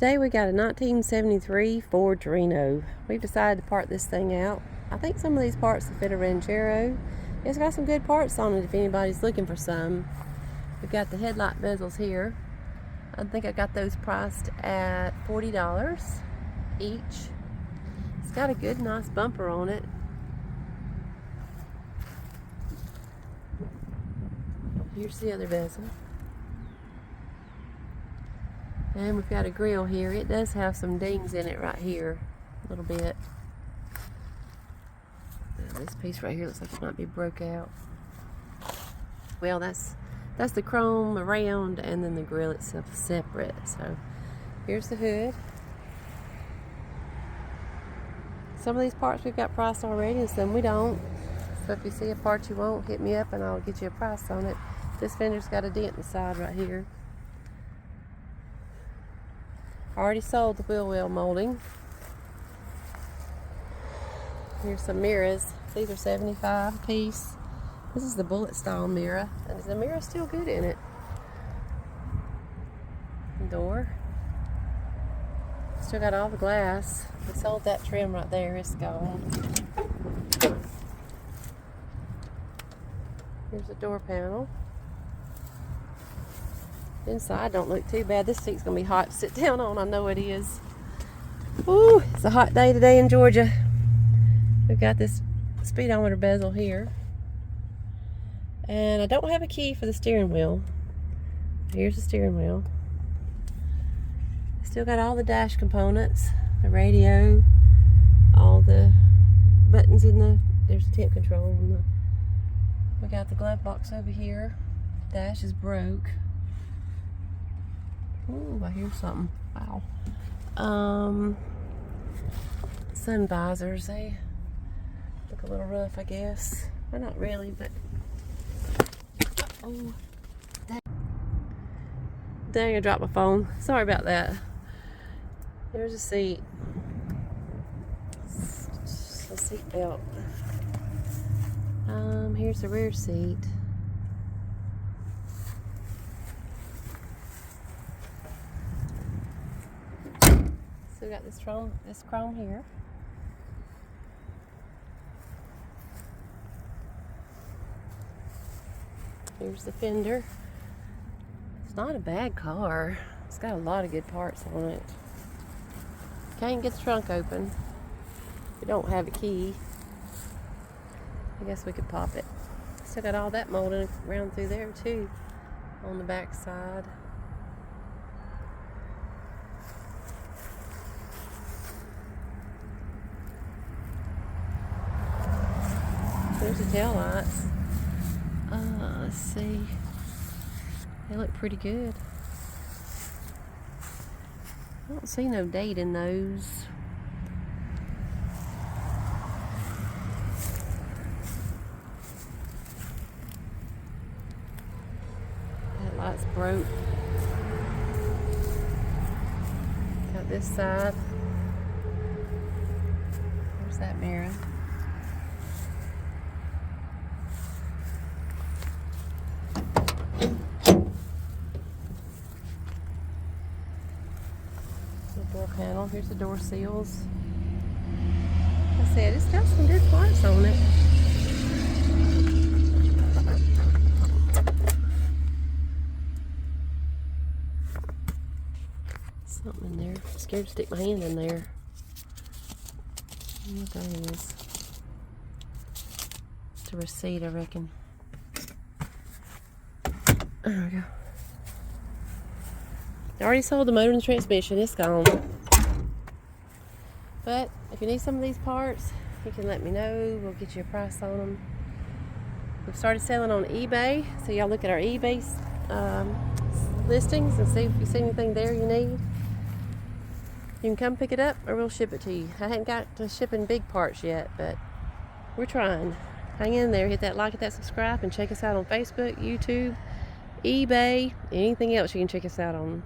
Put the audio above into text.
Today we got a 1973 Ford Torino. We've decided to part this thing out. I think some of these parts will fit a Ranchero. It's got some good parts on it if anybody's looking for some. We've got the headlight bezels here. I think I got those priced at $40 each. It's got a good, nice bumper on it. Here's the other bezel. And we've got a grill here. It does have some dings in it right here, a little bit. This piece right here looks like it might be broke out. Well, that's the chrome around, and then the grill itself is separate. So here's the hood. Some of these parts we've got priced already, and some we don't. So if you see a part you want, hit me up and I'll get you a price on it. This fender's got a dent in the side right here. I already sold the wheel well molding. Here's some mirrors. These are $75 a piece. This is the bullet style mirror, and the mirror's still good in it. Door. Still got all the glass. We sold that trim right there. It's gone. Here's the door panel. Inside don't look too bad. This seat's gonna be hot to sit down on. I know it is. Ooh, it's a hot day today in Georgia. We've got this speedometer bezel here. And I don't have a key for the steering wheel. Here's the steering wheel. Still got all the dash components, the radio, all the buttons in the, there's the temp control. We got the glove box over here. Dash is broke. Ooh, I hear something. Wow. Sun visors, they look a little rough, I guess. Well, not really, but oh, dang, I dropped my phone. Sorry about that. Here's a seat. It's a seat belt. Here's the rear seat. So we got this chrome here. Here's the fender. It's not a bad car. It's got a lot of good parts on it. Can't get the trunk open. We don't have a key. I guess we could pop it. Still got all that molding around through there too, on the back side. There's the tail lights. Let's see. They look pretty good. I don't see no date in those. That light's broke. Got this side. There's that mirror. Door panel. Here's the door seals. Like I said, it's got some good parts on it. Something in there. I'm scared to stick my hand in there. What that is. It's a receipt, I reckon. There we go. I already sold the motor and the transmission. It's gone. But if you need some of these parts, you can let me know. We'll get you a price on them. We've started selling on eBay, so y'all look at our eBay listings and see if you see anything there you need. You can come pick it up or we'll ship it to you. I haven't got to shipping big parts yet, but we're trying. Hang in there, hit that like, hit that subscribe, and check us out on Facebook, YouTube, eBay, anything else you can check us out on.